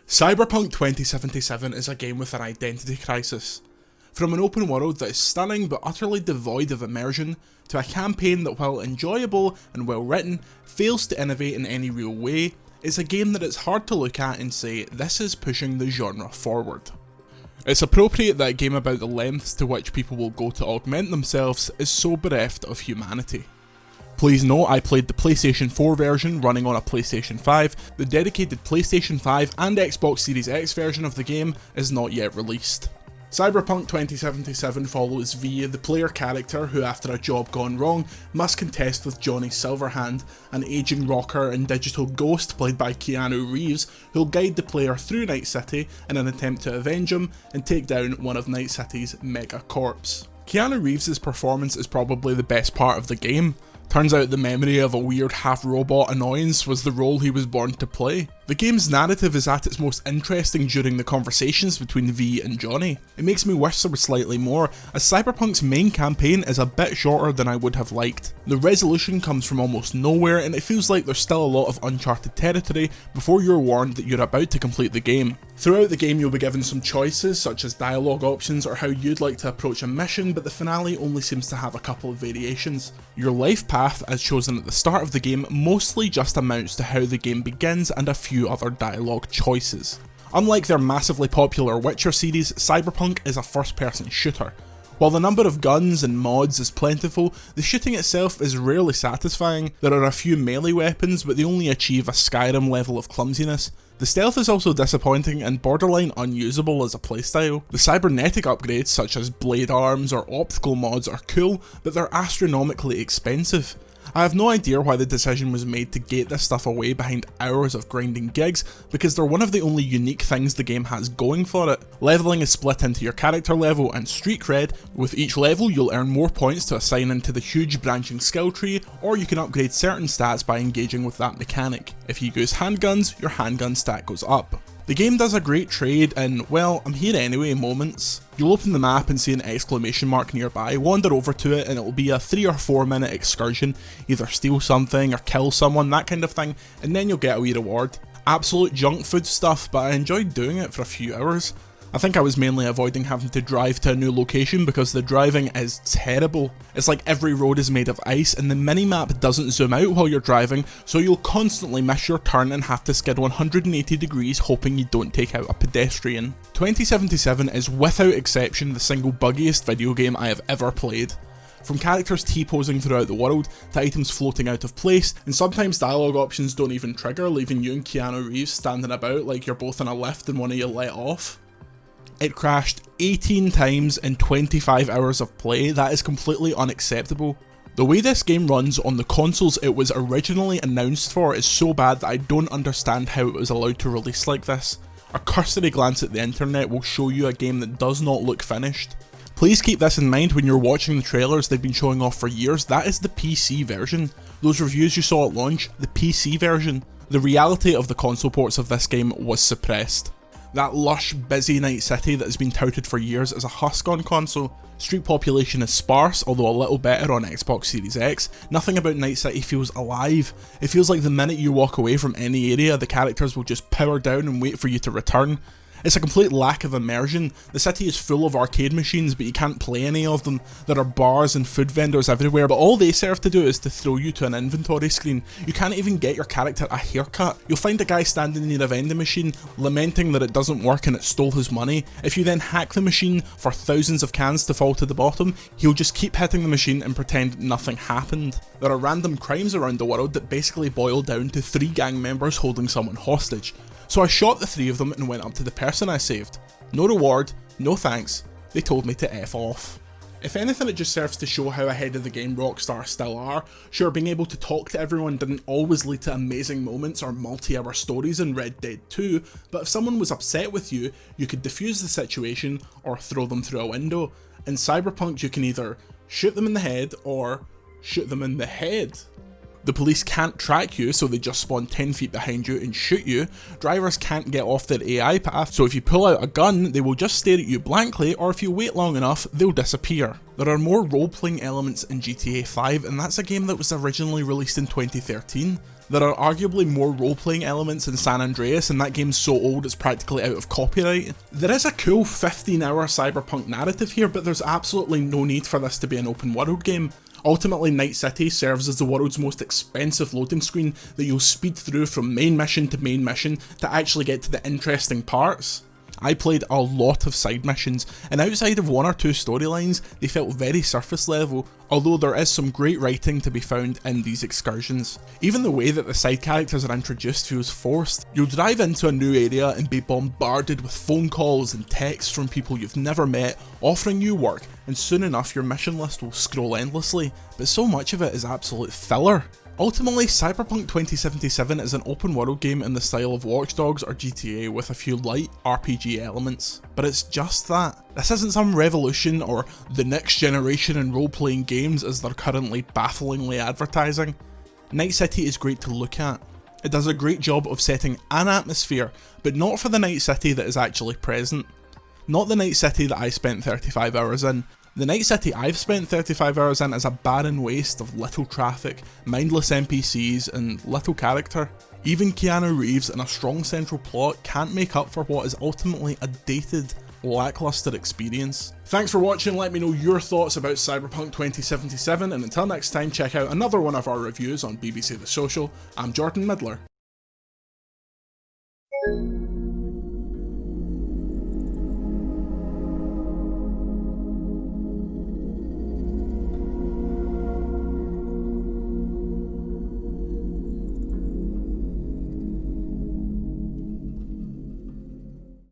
Cyberpunk 2077 is a game with an identity crisis. From an open world that is stunning but utterly devoid of immersion, to a campaign that, while enjoyable and well written, fails to innovate in any real way, it's a game that it's hard to look at and say, this is pushing the genre forward. It's appropriate that a game about the lengths to which people will go to augment themselves is so bereft of humanity. Please note I played the PlayStation 4 version running on a PlayStation 5, the dedicated PlayStation 5 and Xbox Series X version of the game is not yet released. Cyberpunk 2077 follows V, the player character who, after a job gone wrong, must contest with Johnny Silverhand, an aging rocker and digital ghost played by Keanu Reeves, who'll guide the player through Night City in an attempt to avenge him and take down one of Night City's mega corps. Keanu Reeves' performance is probably the best part of the game. Turns out the memory of a weird half-robot annoyance was the role he was born to play. The game's narrative is at its most interesting during the conversations between V and Johnny. It makes me wish there was slightly more, as Cyberpunk's main campaign is a bit shorter than I would have liked. The resolution comes from almost nowhere and it feels like there's still a lot of uncharted territory before you're warned that you're about to complete the game. Throughout the game you'll be given some choices such as dialogue options or how you'd like to approach a mission, but the finale only seems to have a couple of variations. Your life path, as chosen at the start of the game, mostly just amounts to how the game begins and a few other dialogue choices. Unlike their massively popular Witcher series, Cyberpunk is a first-person shooter. While the number of guns and mods is plentiful, the shooting itself is rarely satisfying. There are a few melee weapons, but they only achieve a Skyrim level of clumsiness. The stealth is also disappointing and borderline unusable as a playstyle. The cybernetic upgrades such as blade arms or optical mods are cool, but they're astronomically expensive. I have no idea why the decision was made to gate this stuff away behind hours of grinding gigs, because they're one of the only unique things the game has going for it. Leveling is split into your character level and street cred. With each level you'll earn more points to assign into the huge branching skill tree, or you can upgrade certain stats by engaging with that mechanic. If you use handguns, your handgun stat goes up. The game does a great trade in, well, I'm here anyway moments. You'll open the map and see an exclamation mark nearby, wander over to it and it'll be a 3 or 4 minute excursion, either steal something or kill someone, that kind of thing, and then you'll get a wee reward. Absolute junk food stuff, but I enjoyed doing it for a few hours. I think I was mainly avoiding having to drive to a new location because the driving is terrible. It's like every road is made of ice and the minimap doesn't zoom out while you're driving, so you'll constantly miss your turn and have to skid 180 degrees hoping you don't take out a pedestrian. 2077 is without exception the single buggiest video game I have ever played. From characters T-posing throughout the world, to items floating out of place, and sometimes dialogue options don't even trigger, leaving you and Keanu Reeves standing about like you're both in a lift and one of you let off. It crashed 18 times in 25 hours of play. That is completely unacceptable. The way this game runs on the consoles it was originally announced for is so bad that I don't understand how it was allowed to release like this. A cursory glance at the internet will show you a game that does not look finished. Please keep this in mind when you're watching the trailers they've been showing off for years. That is the PC version. Those reviews you saw at launch, the PC version. The reality of the console ports of this game was suppressed. That lush, busy Night City that has been touted for years is a husk on console. Street population is sparse, although a little better on Xbox Series X. Nothing about Night City feels alive. It feels like the minute you walk away from any area, the characters will just power down and wait for you to return. It's a complete lack of immersion. The city is full of arcade machines, but you can't play any of them. There are bars and food vendors everywhere, but all they serve to do is to throw you to an inventory screen. You can't even get your character a haircut. You'll find a guy standing near a vending machine, lamenting that it doesn't work and it stole his money. If you then hack the machine for thousands of cans to fall to the bottom, he'll just keep hitting the machine and pretend nothing happened. There are random crimes around the world that basically boil down to 3 gang members holding someone hostage. So I shot the 3 of them and went up to the person I saved. No reward, no thanks, they told me to F off. If anything, it just serves to show how ahead of the game Rockstar still are. Sure, being able to talk to everyone didn't always lead to amazing moments or multi-hour stories in Red Dead 2, but if someone was upset with you, you could defuse the situation or throw them through a window. In Cyberpunk you can either shoot them in the head or shoot them in the head. The police can't track you, so they just spawn 10 feet behind you and shoot you. Drivers can't get off their AI path, so if you pull out a gun, they will just stare at you blankly, or if you wait long enough, they'll disappear. There are more role-playing elements in GTA 5, and that's a game that was originally released in 2013. There are arguably more role-playing elements in San Andreas, and that game's so old it's practically out of copyright. There is a cool 15-hour Cyberpunk narrative here, but there's absolutely no need for this to be an open world game. Ultimately, Night City serves as the world's most expensive loading screen that you'll speed through from main mission to actually get to the interesting parts. I played a lot of side missions, and outside of one or two storylines, they felt very surface level, although there is some great writing to be found in these excursions. Even the way that the side characters are introduced feels forced. You'll drive into a new area and be bombarded with phone calls and texts from people you've never met, offering you work, and soon enough your mission list will scroll endlessly, but so much of it is absolute filler. Ultimately, Cyberpunk 2077 is an open world game in the style of Watch Dogs or GTA with a few light RPG elements, but it's just that. This isn't some revolution or the next generation in role-playing games as they're currently bafflingly advertising. Night City is great to look at. It does a great job of setting an atmosphere, but not for the Night City that is actually present. Not the Night City that I spent 35 hours in. The Night City I've spent 35 hours in is a barren waste of little traffic, mindless NPCs, and little character. Even Keanu Reeves and a strong central plot can't make up for what is ultimately a dated, lackluster experience. Thanks for watching, let me know your thoughts about Cyberpunk 2077, and until next time, check out another one of our reviews on BBC The Social. I'm Jordan Midler.